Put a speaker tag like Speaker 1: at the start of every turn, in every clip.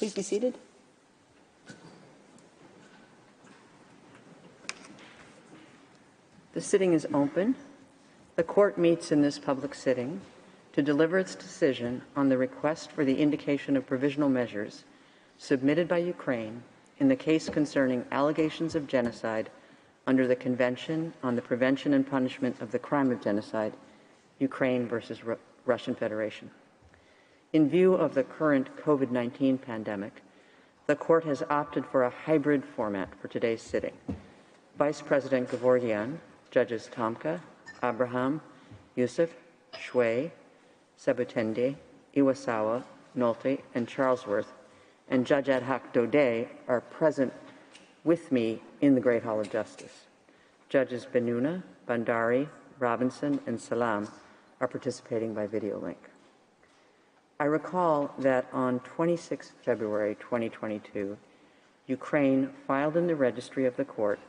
Speaker 1: Please be seated. The sitting is open. The court meets in this public sitting to deliver its decision on the request for the indication of provisional measures submitted by Ukraine in the case concerning allegations of genocide under the Convention on the Prevention and Punishment of the Crime of Genocide, Ukraine versus Russian Federation. In view of the current COVID-19 pandemic, the court has opted for a hybrid format for today's sitting. Vice President Gevorgyan, Judges Tomka, Abraham, Yusuf, Shway, Sebutende, Iwasawa, Nolte, and Charlesworth, and Judge Ad hoc Dode are present with me in the Great Hall of Justice. Judges Benuna, Bandari, Robinson, and Salam are participating by video link. I recall that on 26 February 2022, Ukraine filed in the registry of the court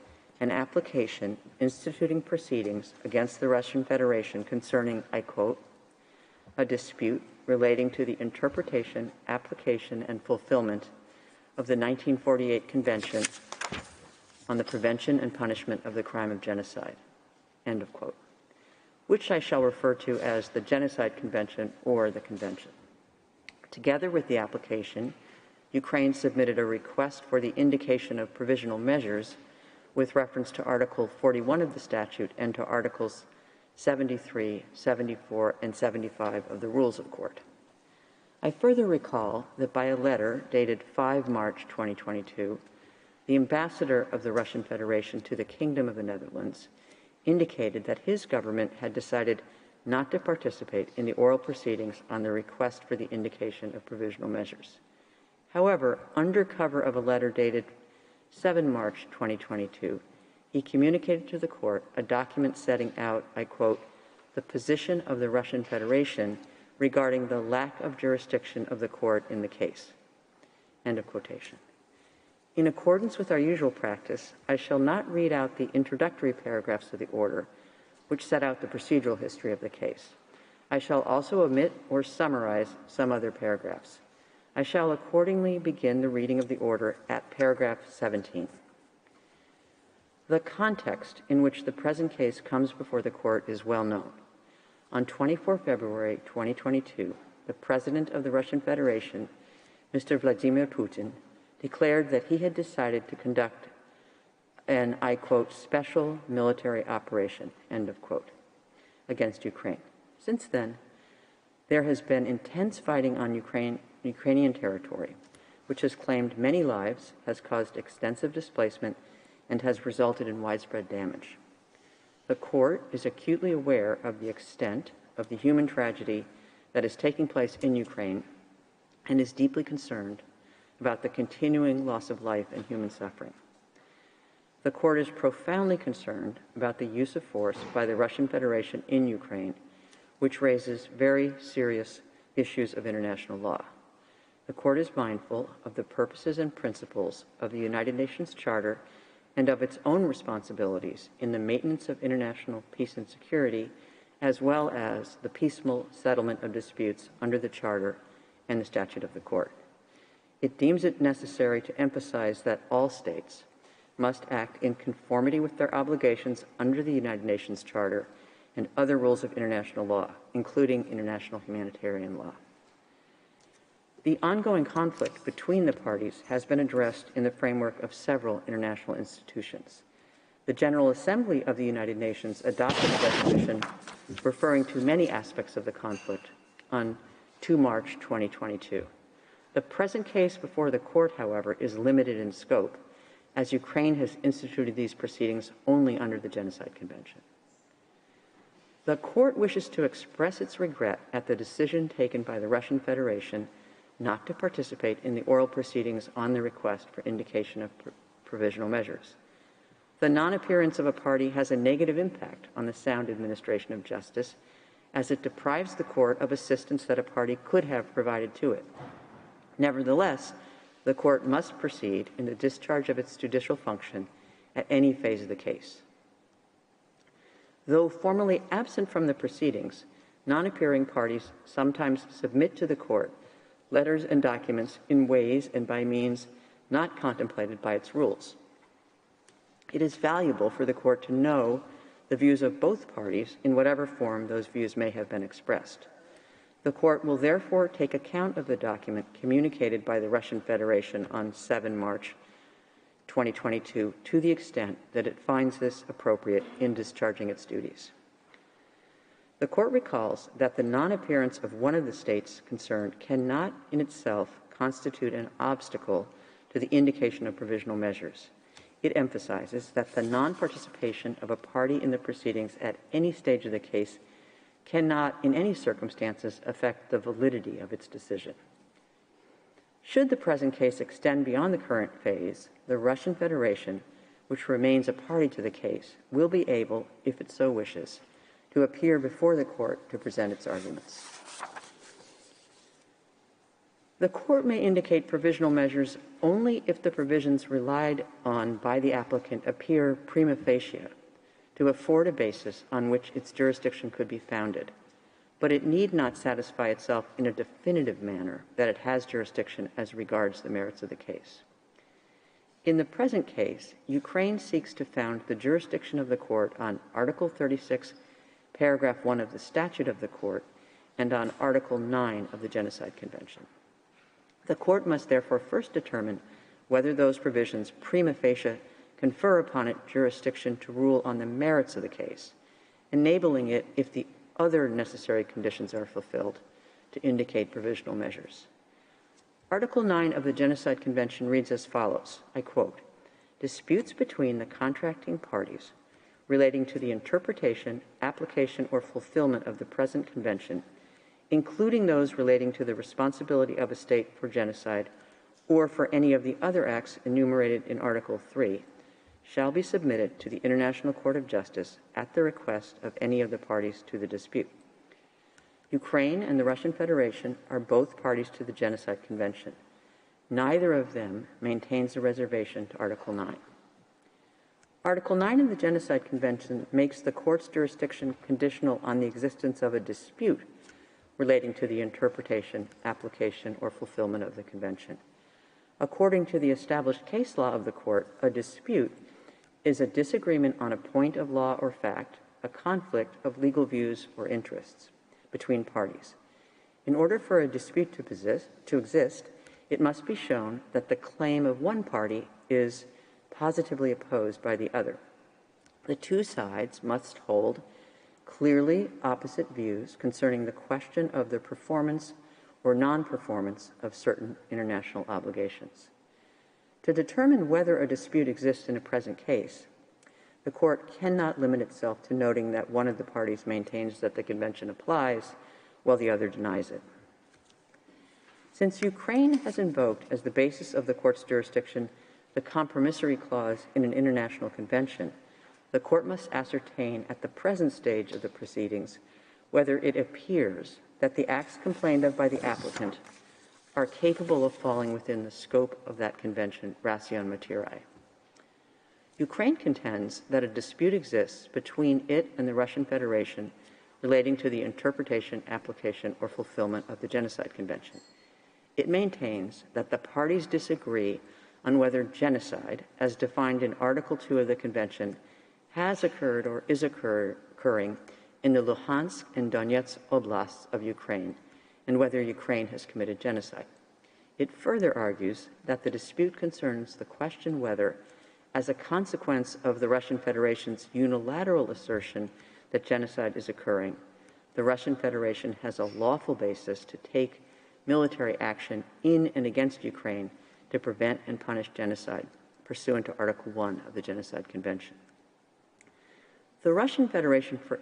Speaker 1: an application instituting proceedings against the Russian Federation concerning, I quote, a dispute relating to the interpretation, application, and fulfillment of the 1948 Convention on the Prevention and Punishment of the Crime of Genocide, end of quote, which I shall refer to as the Genocide Convention or the Convention. Together with the application, Ukraine submitted a request for the indication of provisional measures with reference to Article 41 of the statute and to Articles 73, 74, and 75 of the Rules of Court. I further recall that by a letter dated 5 March 2022, the ambassador of the Russian Federation to the Kingdom of the Netherlands indicated that his government had decided not to participate in the oral proceedings on the request for the indication of provisional measures. However, under cover of a letter dated 7 March 2022, he communicated to the court a document setting out, I quote, the position of the Russian Federation regarding the lack of jurisdiction of the court in the case, end of quotation. In accordance with our usual practice, I shall not read out the introductory paragraphs of the order, which set out the procedural history of the case. I shall also omit or summarize some other paragraphs. I shall accordingly begin the reading of the order at paragraph 17. The context in which the present case comes before the court is well known. On 24 February 2022, the President of the Russian Federation, Mr. Vladimir Putin, declared that he had decided to conduct an, I quote, special military operation, end of quote, against Ukraine. Since then, there has been intense fighting on Ukrainian territory, which has claimed many lives, has caused extensive displacement, and has resulted in widespread damage. The court is acutely aware of the extent of the human tragedy that is taking place in Ukraine and is deeply concerned about the continuing loss of life and human suffering. The court is profoundly concerned about the use of force by the Russian Federation in Ukraine, which raises very serious issues of international law. The court is mindful of the purposes and principles of the United Nations Charter and of its own responsibilities in the maintenance of international peace and security, as well as the peaceful settlement of disputes under the Charter and the statute of the court. It deems it necessary to emphasize that all states must act in conformity with their obligations under the United Nations Charter and other rules of international law, including international humanitarian law. The ongoing conflict between the parties has been addressed in the framework of several international institutions. The General Assembly of the United Nations adopted a resolution referring to many aspects of the conflict on 2 March 2022. The present case before the court, however, is limited in scope, as Ukraine has instituted these proceedings only under the Genocide Convention. The court wishes to express its regret at the decision taken by the Russian Federation not to participate in the oral proceedings on the request for indication of provisional measures. The non-appearance of a party has a negative impact on the sound administration of justice, as it deprives the court of assistance that a party could have provided to it. Nevertheless, the court must proceed in the discharge of its judicial function at any phase of the case. Though formally absent from the proceedings, non-appearing parties sometimes submit to the court letters and documents in ways and by means not contemplated by its rules. It is valuable for the court to know the views of both parties in whatever form those views may have been expressed. The court will therefore take account of the document communicated by the Russian Federation on 7 March 2022 to the extent that it finds this appropriate in discharging its duties. The court recalls that the non-appearance of one of the states concerned cannot in itself constitute an obstacle to the indication of provisional measures. It emphasizes that the non-participation of a party in the proceedings at any stage of the case cannot, in any circumstances, affect the validity of its decision. Should the present case extend beyond the current phase, the Russian Federation, which remains a party to the case, will be able, if it so wishes, to appear before the court to present its arguments. The court may indicate provisional measures only if the provisions relied on by the applicant appear prima facie to afford a basis on which its jurisdiction could be founded, but it need not satisfy itself in a definitive manner that it has jurisdiction as regards the merits of the case. In the present case, Ukraine seeks to found the jurisdiction of the court on Article 36, Paragraph 1 of the Statute of the Court, and on Article 9 of the Genocide Convention. The court must therefore first determine whether those provisions prima facie confer upon it jurisdiction to rule on the merits of the case, enabling it, if the other necessary conditions are fulfilled, to indicate provisional measures. Article 9 of the Genocide Convention reads as follows, I quote, "Disputes between the contracting parties relating to the interpretation, application, or fulfillment of the present convention, including those relating to the responsibility of a state for genocide or for any of the other acts enumerated in Article 3, shall be submitted to the International Court of Justice at the request of any of the parties to the dispute." Ukraine and the Russian Federation are both parties to the Genocide Convention. Neither of them maintains a reservation to Article 9. Article 9 of the Genocide Convention makes the court's jurisdiction conditional on the existence of a dispute relating to the interpretation, application, or fulfillment of the Convention. According to the established case law of the court, a dispute is a disagreement on a point of law or fact, a conflict of legal views or interests between parties. In order for a dispute to exist, it must be shown that the claim of one party is positively opposed by the other. The two sides must hold clearly opposite views concerning the question of the performance or non-performance of certain international obligations. To determine whether a dispute exists in a present case, the court cannot limit itself to noting that one of the parties maintains that the convention applies while the other denies it. Since Ukraine has invoked as the basis of the court's jurisdiction the compromissory clause in an international convention, the court must ascertain at the present stage of the proceedings whether it appears that the acts complained of by the applicant are capable of falling within the scope of that convention, ration materiae. Ukraine contends that a dispute exists between it and the Russian Federation relating to the interpretation, application, or fulfillment of the Genocide Convention. It maintains that the parties disagree on whether genocide, as defined in Article 2 of the Convention, has occurred or is occurring in the Luhansk and Donetsk oblasts of Ukraine, and whether Ukraine has committed genocide. It further argues that the dispute concerns the question whether, as a consequence of the Russian Federation's unilateral assertion that genocide is occurring, the Russian Federation has a lawful basis to take military action in and against Ukraine to prevent and punish genocide, pursuant to Article 1 of the Genocide Convention. The Russian Federation, for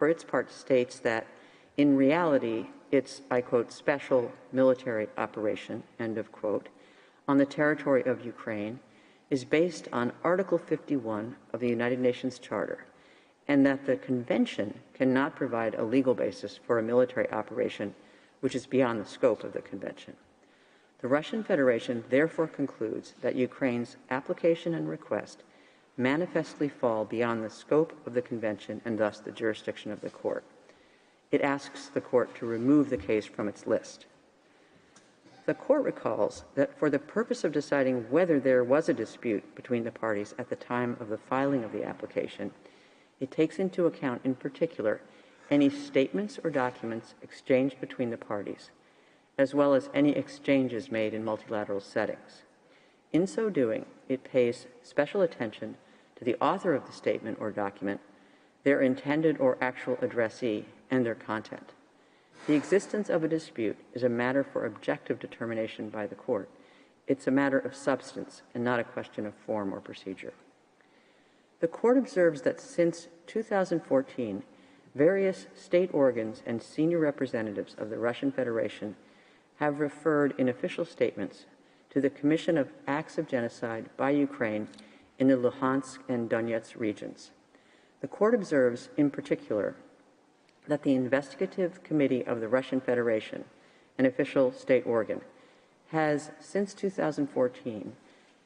Speaker 1: its part, states that, in reality, its, I quote, special military operation, end of quote, on the territory of Ukraine is based on Article 51 of the United Nations Charter, and that the Convention cannot provide a legal basis for a military operation which is beyond the scope of the Convention. The Russian Federation therefore concludes that Ukraine's application and request manifestly fall beyond the scope of the Convention and thus the jurisdiction of the court. It asks the court to remove the case from its list. The court recalls that for the purpose of deciding whether there was a dispute between the parties at the time of the filing of the application, it takes into account in particular any statements or documents exchanged between the parties, as well as any exchanges made in multilateral settings. In so doing, it pays special attention to the author of the statement or document, their intended or actual addressee, and their content. The existence of a dispute is a matter for objective determination by the court. It's a matter of substance and not a question of form or procedure. The court observes that since 2014, various state organs and senior representatives of the Russian Federation have referred in official statements to the commission of acts of genocide by Ukraine in the Luhansk and Donetsk regions. The court observes, in particular, that the Investigative Committee of the Russian Federation, an official state organ, has, since 2014,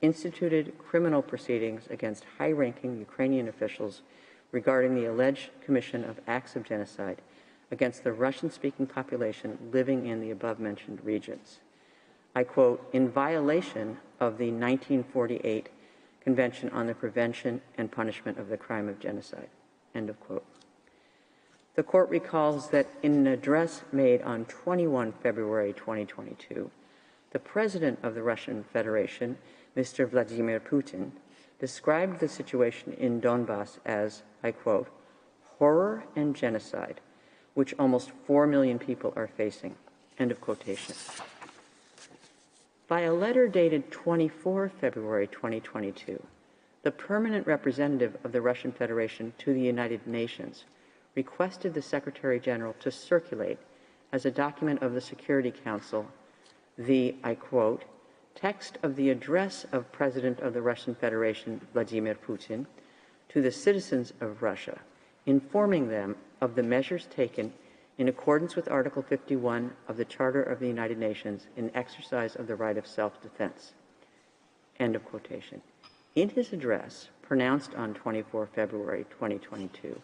Speaker 1: instituted criminal proceedings against high-ranking Ukrainian officials regarding the alleged commission of acts of genocide against the Russian-speaking population living in the above-mentioned regions. I quote, in violation of the 1948 Convention on the Prevention and Punishment of the Crime of Genocide, end of quote. The court recalls that in an address made on 21 February 2022, the president of the Russian Federation, Mr. Vladimir Putin, described the situation in Donbass as, I quote, horror and genocide, which almost 4 million people are facing, end of quotation. By a letter dated 24 February 2022, the permanent representative of the Russian Federation to the United Nations requested the Secretary General to circulate as a document of the Security Council the, I quote, text of the address of President of the Russian Federation, Vladimir Putin, to the citizens of Russia, informing them of the measures taken in accordance with Article 51 of the Charter of the United Nations in exercise of the right of self-defense, end of quotation. In his address, pronounced on 24 February 2022,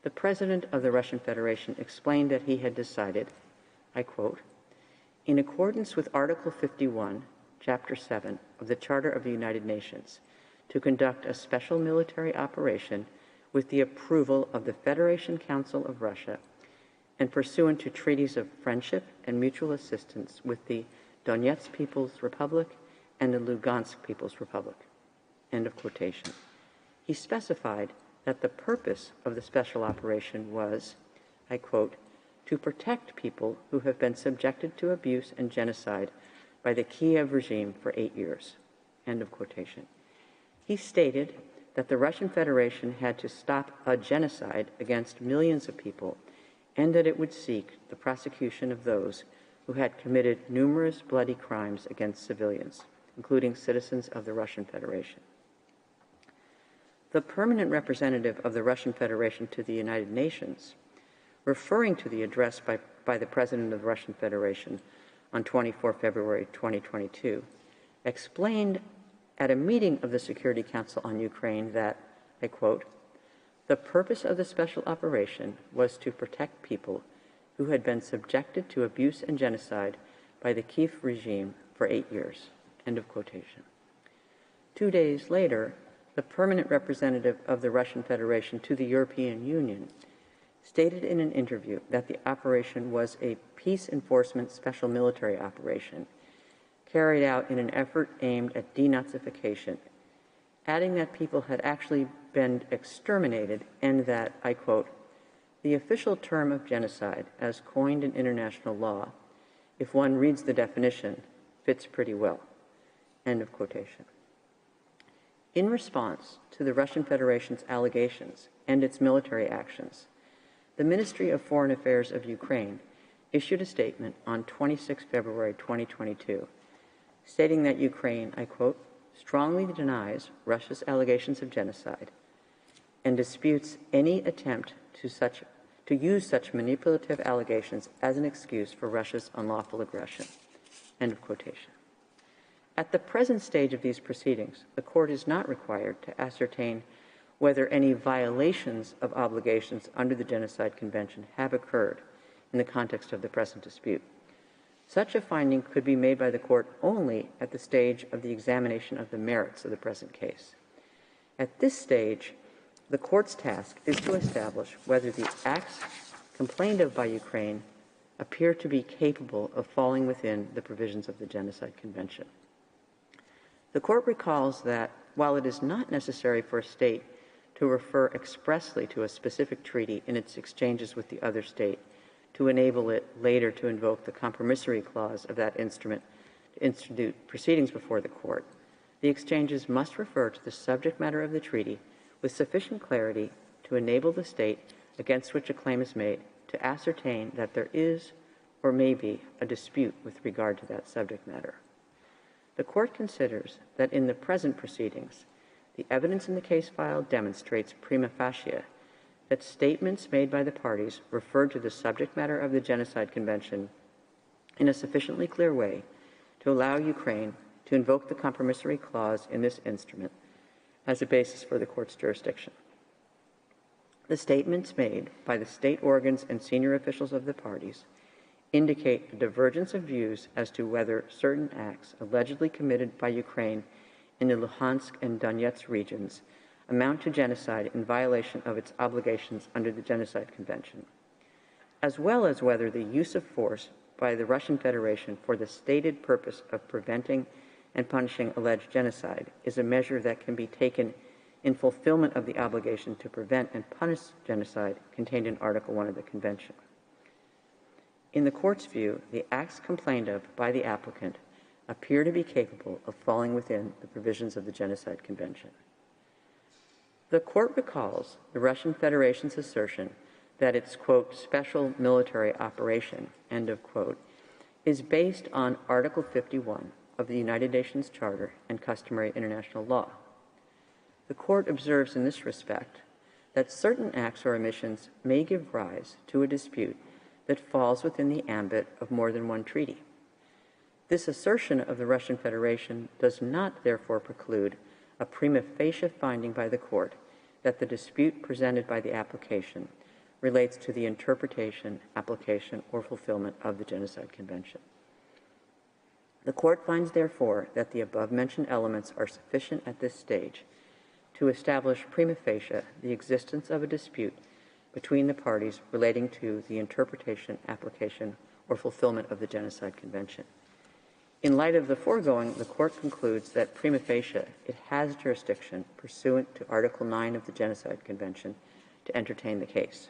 Speaker 1: the President of the Russian Federation explained that he had decided, I quote, in accordance with Article 51, Chapter 7 of the Charter of the United Nations, to conduct a special military operation with the approval of the Federation Council of Russia and pursuant to treaties of friendship and mutual assistance with the Donetsk People's Republic and the Lugansk People's Republic, end of quotation. He specified that the purpose of the special operation was, I quote, to protect people who have been subjected to abuse and genocide by the Kiev regime for 8 years, end of quotation. He stated that the Russian Federation had to stop a genocide against millions of people and that it would seek the prosecution of those who had committed numerous bloody crimes against civilians, including citizens of the Russian Federation. The permanent representative of the Russian Federation to the United Nations, referring to the address by the President of the Russian Federation on 24 February 2022, explained at a meeting of the Security Council on Ukraine that, I quote, the purpose of the special operation was to protect people who had been subjected to abuse and genocide by the Kiev regime for 8 years, end of quotation. 2 days later, the permanent representative of the Russian Federation to the European Union stated in an interview that the operation was a peace enforcement special military operation carried out in an effort aimed at denazification, adding that people had actually been exterminated and that, I quote, the official term of genocide, as coined in international law, if one reads the definition, fits pretty well, end of quotation. In response to the Russian Federation's allegations and its military actions, the Ministry of Foreign Affairs of Ukraine issued a statement on 26 February 2022, stating that Ukraine, I quote, strongly denies Russia's allegations of genocide and disputes any attempt to use such manipulative allegations as an excuse for Russia's unlawful aggression, end of quotation. At the present stage of these proceedings, the court is not required to ascertain whether any violations of obligations under the Genocide Convention have occurred in the context of the present dispute. Such a finding could be made by the court only at the stage of the examination of the merits of the present case. At this stage, the court's task is to establish whether the acts complained of by Ukraine appear to be capable of falling within the provisions of the Genocide Convention. The court recalls that while it is not necessary for a state to refer expressly to a specific treaty in its exchanges with the other state to enable it later to invoke the compromissory clause of that instrument to institute proceedings before the court, the exchanges must refer to the subject matter of the treaty with sufficient clarity to enable the state against which a claim is made to ascertain that there is or may be a dispute with regard to that subject matter. The court considers that in the present proceedings, the evidence in the case file demonstrates prima facie that statements made by the parties referred to the subject matter of the Genocide Convention in a sufficiently clear way to allow Ukraine to invoke the compromissory clause in this instrument as a basis for the court's jurisdiction. The statements made by the state organs and senior officials of the parties indicate a divergence of views as to whether certain acts allegedly committed by Ukraine in the Luhansk and Donetsk regions amount to genocide in violation of its obligations under the Genocide Convention, as well as whether the use of force by the Russian Federation for the stated purpose of preventing and punishing alleged genocide is a measure that can be taken in fulfillment of the obligation to prevent and punish genocide contained in Article 1 of the Convention. In the court's view, the acts complained of by the applicant appear to be capable of falling within the provisions of the Genocide Convention. The court recalls the Russian Federation's assertion that its, quote, special military operation, end of quote, is based on Article 51 of the United Nations Charter and customary international law. The court observes in this respect that certain acts or omissions may give rise to a dispute that falls within the ambit of more than one treaty. This assertion of the Russian Federation does not therefore preclude a prima facie finding by the court that the dispute presented by the application relates to the interpretation, application, or fulfillment of the Genocide Convention. The court finds, therefore, that the above-mentioned elements are sufficient at this stage to establish prima facie the existence of a dispute between the parties relating to the interpretation, application, or fulfillment of the Genocide Convention. In light of the foregoing, the court concludes that prima facie it has jurisdiction pursuant to Article 9 of the Genocide Convention to entertain the case.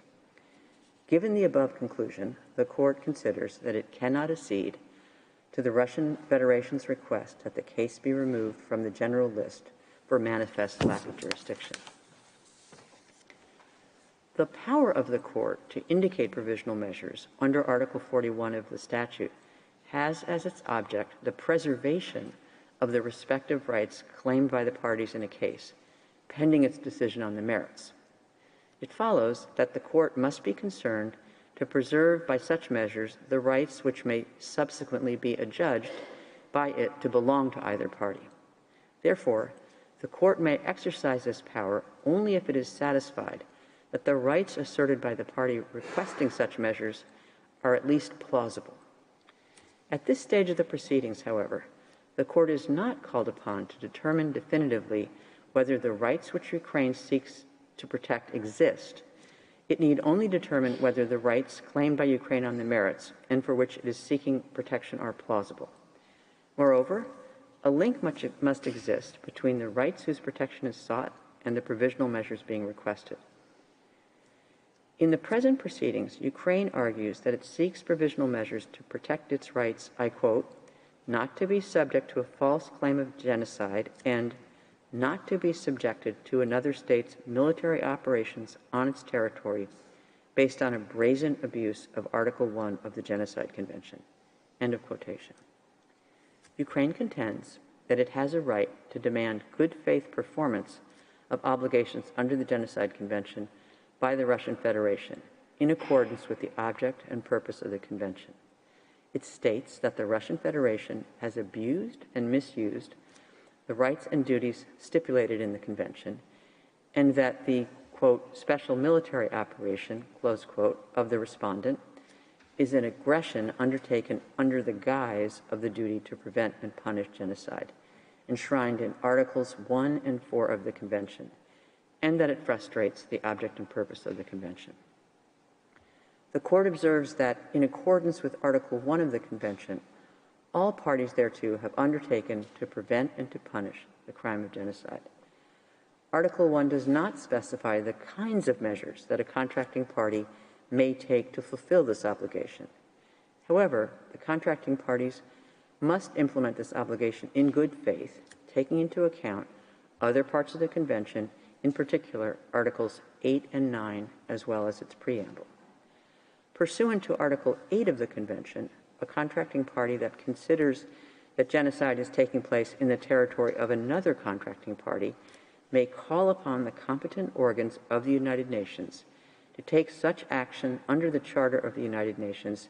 Speaker 1: Given the above conclusion, the court considers that it cannot accede to the Russian Federation's request that the case be removed from the general list for manifest lack of jurisdiction. The power of the court to indicate provisional measures under Article 41 of the statute has as its object the preservation of the respective rights claimed by the parties in a case, pending its decision on the merits. It follows that the court must be concerned to preserve by such measures the rights which may subsequently be adjudged by it to belong to either party. Therefore, the court may exercise this power only if it is satisfied that the rights asserted by the party requesting such measures are at least plausible. At this stage of the proceedings, however, the court is not called upon to determine definitively whether the rights which Ukraine seeks to protect exist. It need only determine whether the rights claimed by Ukraine on the merits and for which it is seeking protection are plausible. Moreover, a link must exist between the rights whose protection is sought and the provisional measures being requested. In the present proceedings, Ukraine argues that it seeks provisional measures to protect its rights, I quote, not to be subject to a false claim of genocide and not to be subjected to another state's military operations on its territory based on a brazen abuse of Article 1 of the Genocide Convention, end of quotation. Ukraine contends that it has a right to demand good faith performance of obligations under the Genocide Convention by the Russian Federation in accordance with the object and purpose of the Convention. It states that the Russian Federation has abused and misused the rights and duties stipulated in the Convention, and that the, quote, special military operation, close quote, of the respondent is an aggression undertaken under the guise of the duty to prevent and punish genocide, enshrined in Articles 1 and 4 of the Convention, and that it frustrates the object and purpose of the Convention. The Court observes that, in accordance with Article 1 of the Convention, all parties thereto have undertaken to prevent and to punish the crime of genocide. Article 1 does not specify the kinds of measures that a contracting party may take to fulfill this obligation. However, the contracting parties must implement this obligation in good faith, taking into account other parts of the Convention, in particular Articles 8 and 9, as well as its preamble. Pursuant to Article 8 of the Convention, a contracting party that considers that genocide is taking place in the territory of another contracting party may call upon the competent organs of the United Nations to take such action under the Charter of the United Nations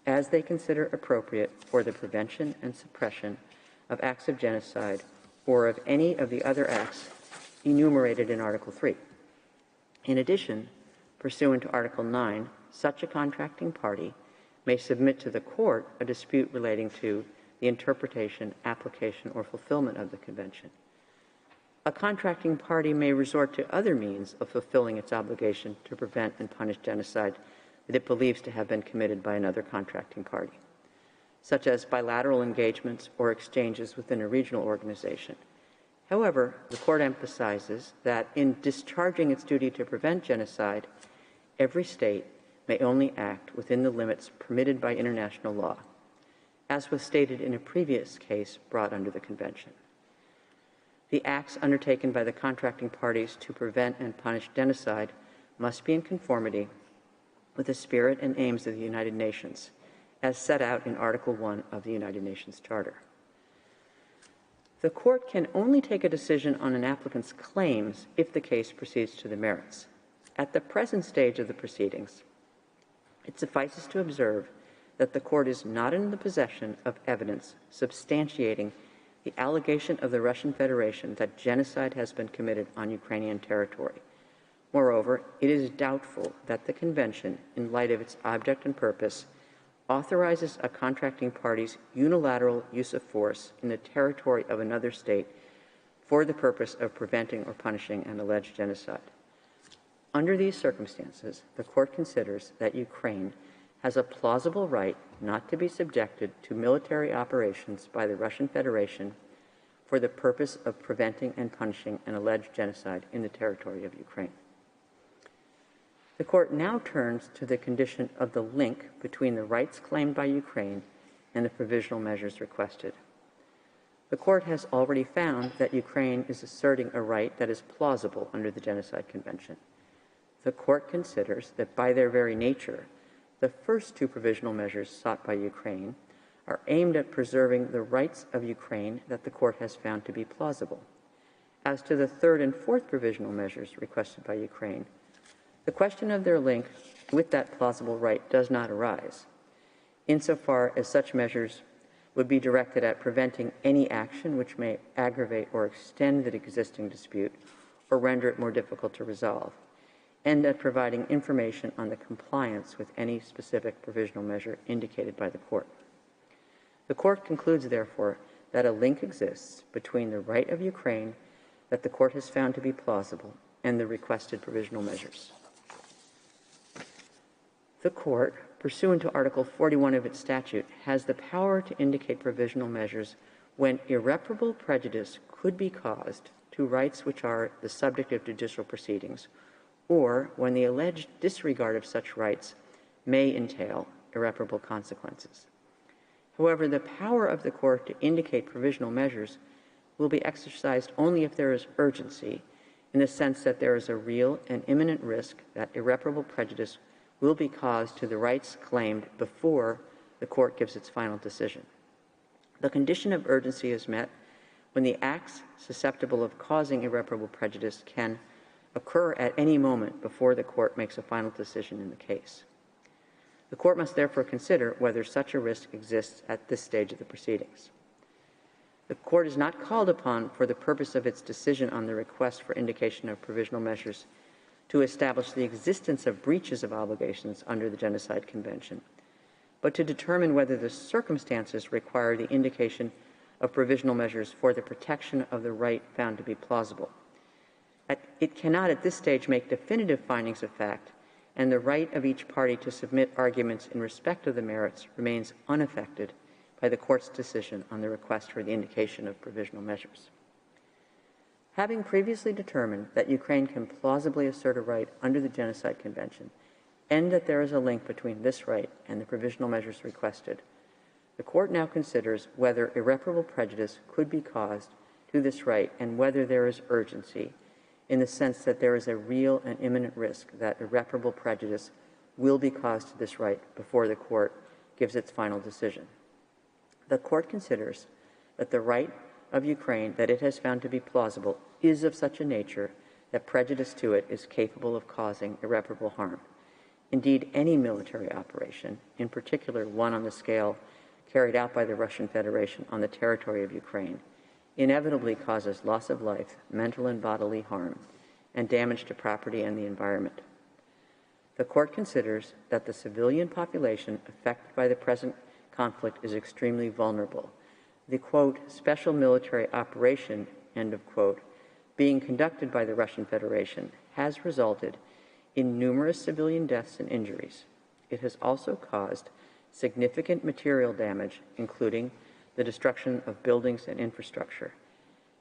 Speaker 1: as they consider appropriate for the prevention and suppression of acts of genocide or of any of the other acts enumerated in Article 3. In addition, pursuant to Article 9, such a contracting party may submit to the Court a dispute relating to the interpretation, application, or fulfillment of the Convention. A contracting party may resort to other means of fulfilling its obligation to prevent and punish genocide that it believes to have been committed by another contracting party, such as bilateral engagements or exchanges within a regional organization. However, the Court emphasizes that in discharging its duty to prevent genocide, every state may only act within the limits permitted by international law, as was stated in a previous case brought under the Convention. The acts undertaken by the contracting parties to prevent and punish genocide must be in conformity with the spirit and aims of the United Nations, as set out in Article 1 of the United Nations Charter. The Court can only take a decision on an applicant's claims if the case proceeds to the merits. At the present stage of the proceedings, it suffices to observe that the Court is not in the possession of evidence substantiating the allegation of the Russian Federation that genocide has been committed on Ukrainian territory. Moreover, it is doubtful that the Convention, in light of its object and purpose, authorizes a contracting party's unilateral use of force in the territory of another state for the purpose of preventing or punishing an alleged genocide. Under these circumstances, the Court considers that Ukraine has a plausible right not to be subjected to military operations by the Russian Federation for the purpose of preventing and punishing an alleged genocide in the territory of Ukraine. The Court now turns to the condition of the link between the rights claimed by Ukraine and the provisional measures requested. The Court has already found that Ukraine is asserting a right that is plausible under the Genocide Convention. The Court considers that by their very nature, the first two provisional measures sought by Ukraine are aimed at preserving the rights of Ukraine that the Court has found to be plausible. As to the third and fourth provisional measures requested by Ukraine, the question of their link with that plausible right does not arise, insofar as such measures would be directed at preventing any action which may aggravate or extend the existing dispute or render it more difficult to resolve, and at providing information on the compliance with any specific provisional measure indicated by the Court. The Court concludes, therefore, that a link exists between the right of Ukraine that the Court has found to be plausible and the requested provisional measures. The Court, pursuant to Article 41 of its statute, has the power to indicate provisional measures when irreparable prejudice could be caused to rights which are the subject of judicial proceedings, or when the alleged disregard of such rights may entail irreparable consequences. However, the power of the Court to indicate provisional measures will be exercised only if there is urgency, in the sense that there is a real and imminent risk that irreparable prejudice will be caused to the rights claimed before the Court gives its final decision. The condition of urgency is met when the acts susceptible of causing irreparable prejudice can occur at any moment before the Court makes a final decision in the case. The Court must therefore consider whether such a risk exists at this stage of the proceedings. The Court is not called upon, for the purpose of its decision on the request for indication of provisional measures, to establish the existence of breaches of obligations under the Genocide Convention, but to determine whether the circumstances require the indication of provisional measures for the protection of the right found to be plausible. It cannot at this stage make definitive findings of fact, and the right of each party to submit arguments in respect of the merits remains unaffected by the Court's decision on the request for the indication of provisional measures. Having previously determined that Ukraine can plausibly assert a right under the Genocide Convention, and that there is a link between this right and the provisional measures requested, the Court now considers whether irreparable prejudice could be caused to this right and whether there is urgency, in the sense that there is a real and imminent risk that irreparable prejudice will be caused to this right before the Court gives its final decision. The Court considers that the right of Ukraine that it has found to be plausible is of such a nature that prejudice to it is capable of causing irreparable harm. Indeed, any military operation, in particular one on the scale carried out by the Russian Federation on the territory of Ukraine, inevitably causes loss of life, mental and bodily harm, and damage to property and the environment. The Court considers that the civilian population affected by the present conflict is extremely vulnerable. The, quote, special military operation, end of quote, being conducted by the Russian Federation has resulted in numerous civilian deaths and injuries. It has also caused significant material damage, including the destruction of buildings and infrastructure.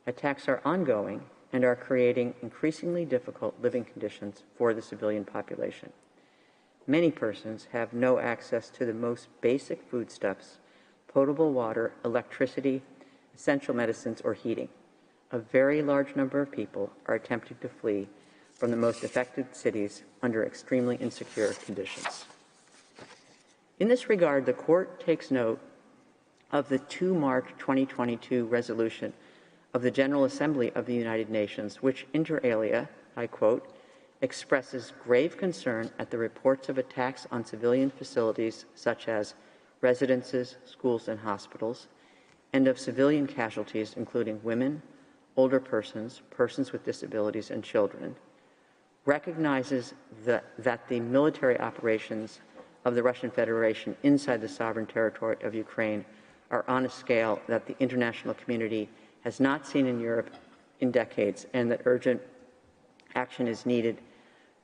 Speaker 1: Attacks are ongoing and are creating increasingly difficult living conditions for the civilian population. Many persons have no access to the most basic foodstuffs, potable water, electricity, essential medicines, or heating. A very large number of people are attempting to flee from the most affected cities under extremely insecure conditions. In this regard, the Court takes note of the 2 March 2022 resolution of the General Assembly of the United Nations, which inter alia, I quote, expresses grave concern at the reports of attacks on civilian facilities such as residences, schools, and hospitals, and of civilian casualties, including women, older persons, persons with disabilities, and children, recognizes that the military operations of the Russian Federation inside the sovereign territory of Ukraine are on a scale that the international community has not seen in Europe in decades, and that urgent action is needed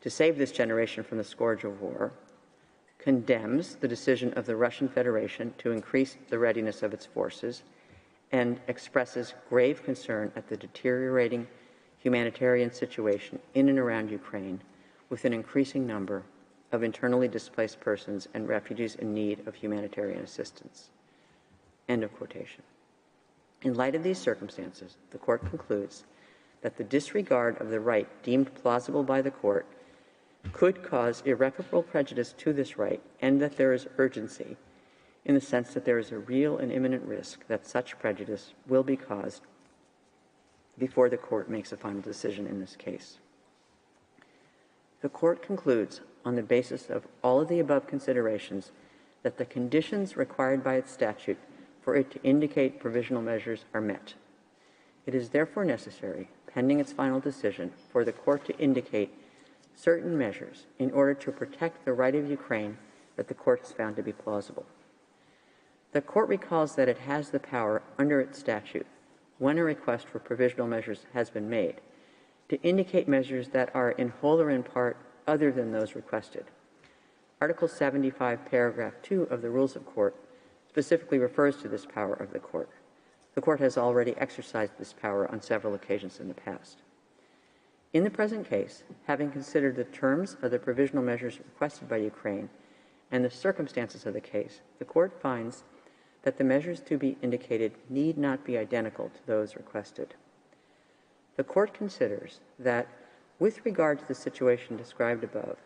Speaker 1: to save this generation from the scourge of war, condemns the decision of the Russian Federation to increase the readiness of its forces, and expresses grave concern at the deteriorating humanitarian situation in and around Ukraine, with an increasing number of internally displaced persons and refugees in need of humanitarian assistance. End of quotation. In light of these circumstances, the Court concludes that the disregard of the right deemed plausible by the Court could cause irreparable prejudice to this right, and that there is urgency in the sense that there is a real and imminent risk that such prejudice will be caused before the Court makes a final decision in this case. The Court concludes, on the basis of all of the above considerations, that the conditions required by its statute for it to indicate provisional measures are met. It is therefore necessary, pending its final decision, for the Court to indicate certain measures in order to protect the right of Ukraine that the Court has found to be plausible. The Court recalls that it has the power under its statute, when a request for provisional measures has been made, to indicate measures that are in whole or in part other than those requested. Article 75, paragraph 2 of the Rules of Court specifically refers to this power of the Court. The Court has already exercised this power on several occasions in the past. In the present case, having considered the terms of the provisional measures requested by Ukraine and the circumstances of the case, the Court finds that the measures to be indicated need not be identical to those requested. The Court considers that, with regard to the situation described above,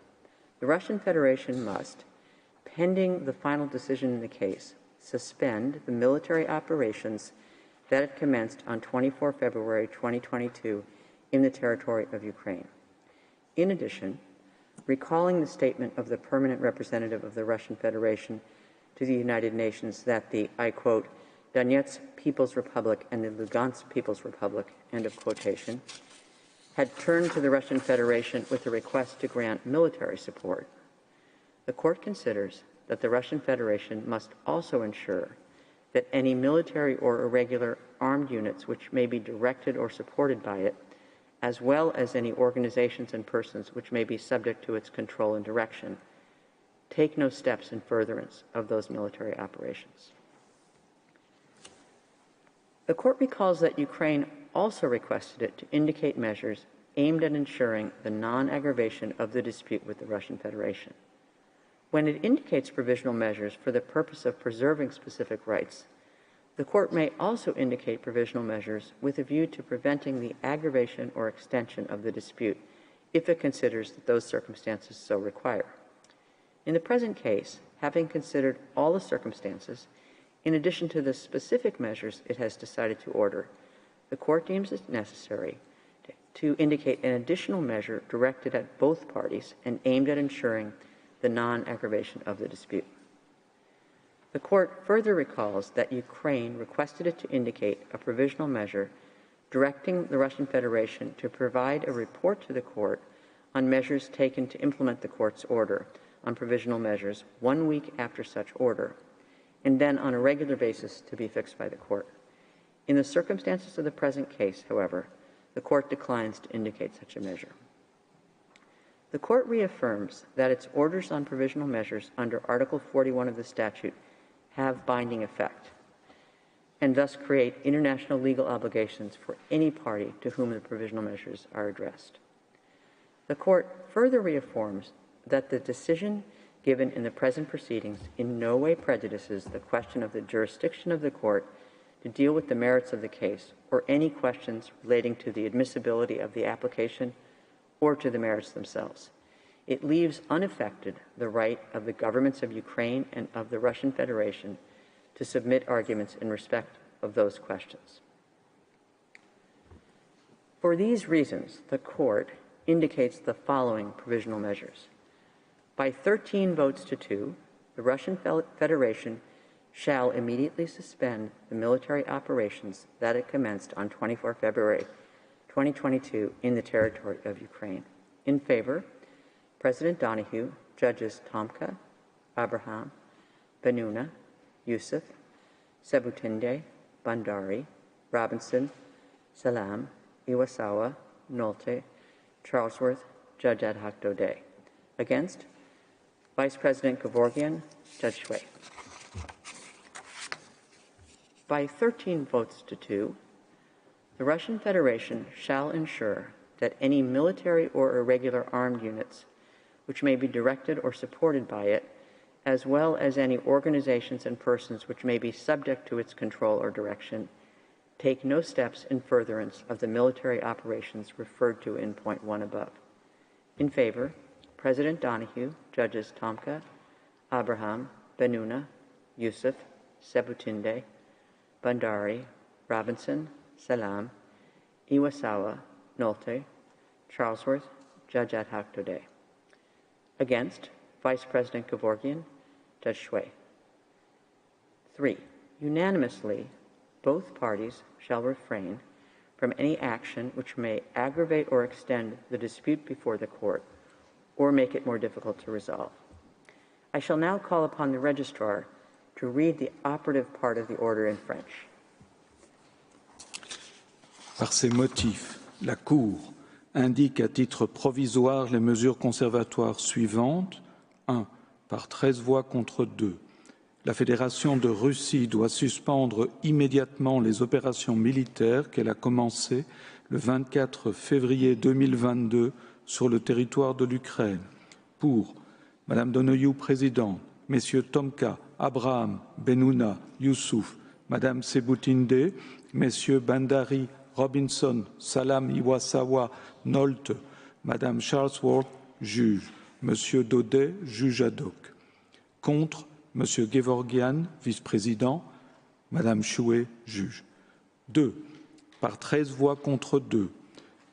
Speaker 1: the Russian Federation must, pending the final decision in the case, suspend the military operations that it commenced on 24 February 2022 in the territory of Ukraine. In addition, recalling the statement of the permanent representative of the Russian Federation to the United Nations that the, I quote, Donetsk People's Republic and the Lugansk People's Republic, end of quotation, had turned to the Russian Federation with a request to grant military support, the Court considers that the Russian Federation must also ensure that any military or irregular armed units which may be directed or supported by it, as well as any organizations and persons which may be subject to its control and direction, take no steps in furtherance of those military operations. The court recalls that Ukraine also requested it to indicate measures aimed at ensuring the non-aggravation of the dispute with the Russian Federation. When it indicates provisional measures for the purpose of preserving specific rights, the court may also indicate provisional measures with a view to preventing the aggravation or extension of the dispute if it considers that those circumstances so require. In the present case, having considered all the circumstances, in addition to the specific measures it has decided to order, the court deems it necessary to indicate an additional measure directed at both parties and aimed at ensuring the non-aggravation of the dispute. The court further recalls that Ukraine requested it to indicate a provisional measure directing the Russian Federation to provide a report to the court on measures taken to implement the court's order on provisional measures 1 week after such order, and then on a regular basis to be fixed by the court. In the circumstances of the present case, however, the court declines to indicate such a measure. The court reaffirms that its orders on provisional measures under Article 41 of the statute have binding effect, and thus create international legal obligations for any party to whom the provisional measures are addressed. The court further reaffirms that the decision given in the present proceedings in no way prejudices the question of the jurisdiction of the court to deal with the merits of the case or any questions relating to the admissibility of the application or to the merits themselves. It leaves unaffected the right of the governments of Ukraine and of the Russian Federation to submit arguments in respect of those questions. For these reasons, the court indicates the following provisional measures. By 13 votes to 2, the Russian Federation shall immediately suspend the military operations that it commenced on 24 February 2022 in the territory of Ukraine. In favor, President Donahue, Judges Tomka, Abraham, Benuna, Yusuf, Sebutinde, Bandari, Robinson, Salam, Iwasawa, Nolte, Charlesworth, Judge Ad hoc Dode. Against, Vice President Gevorgian, Judge Shui. By 13 votes to 2, the Russian Federation shall ensure that any military or irregular armed units which may be directed or supported by it, as well as any organizations and persons which may be subject to its control or direction, take no steps in furtherance of the military operations referred to in point 1 above. In favor, President Donahue, Judges Tomka, Abraham, Benuna, Yusuf, Sebutinde, Bandari, Robinson, Salam, Iwasawa, Nolte, Charlesworth, Judge Ad hoc Dode. Against, Vice President Gevorgian, Judge Shui. 3. Unanimously, both parties shall refrain from any action which may aggravate or extend the dispute before the court or make it more difficult to resolve. I shall now call upon the registrar to read the operative part of the order in French.
Speaker 2: Par ces motifs, la Cour indique à titre provisoire les mesures conservatoires suivantes. 1. Par 13 voix contre 2. La Fédération de Russie doit suspendre immédiatement les opérations militaires qu'elle a commencées le 24 février 2022 sur le territoire de l'Ukraine. Pour Madame Donoyou, présidente, Messieurs Tomka, Abraham, Benuna, Youssouf, Madame Sebutinde, Messieurs Bandari, Robinson, Salam, Iwasawa, Nolte, Madame Charlesworth, juge, Monsieur Daudet, juge ad hoc. Contre, Monsieur Gevorgian, vice-président, Madame Chouet, juge. 2. Par 13 voix contre 2,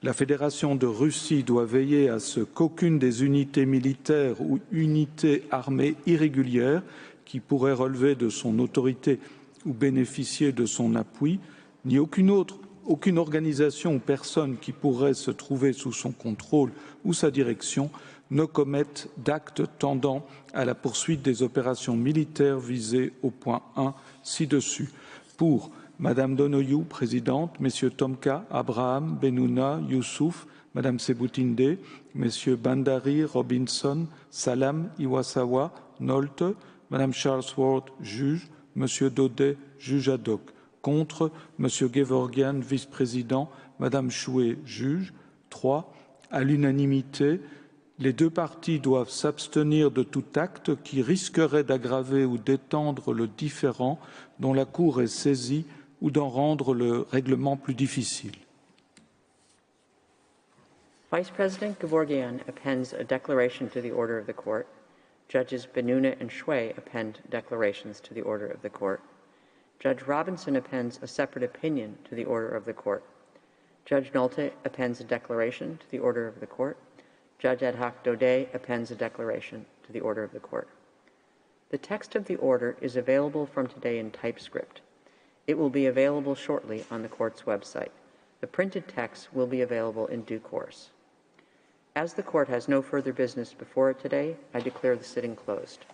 Speaker 2: la Fédération de Russie doit veiller à ce qu'aucune des unités militaires ou unités armées irrégulières qui pourraient relever de son autorité ou bénéficier de son appui, ni aucune organisation ou personne qui pourrait se trouver sous son contrôle ou sa direction ne commettent d'actes tendant à la poursuite des opérations militaires visées au point 1 ci-dessus. Pour Madame Donoyou, présidente, Messieurs Tomka, Abraham, Benouna, Youssouf, Madame Sebutinde, Messieurs Bandari, Robinson, Salam, Iwasawa, Nolte, Madame Charlesworth, juge, Monsieur Daudet, juge ad hoc. Contre, Monsieur Gevorgian, vice-président, Madame Chouet, juge. 3. À l'unanimité, les deux parties doivent s'abstenir de tout acte qui risquerait d'aggraver ou d'étendre le différend dont la Cour est saisie ou d'en rendre le règlement plus difficile.
Speaker 1: Vice President Gevorgian appends a declaration to the order of the court. Judges Benuna and Shui append declarations to the order of the court. Judge Robinson appends a separate opinion to the order of the court. Judge Nolte appends a declaration to the order of the court. Judge Ad hoc Daudet appends a declaration to the order of the court. The text of the order is available from today in typescript. It will be available shortly on the court's website. The printed text will be available in due course. As the court has no further business before it today, I declare the sitting closed.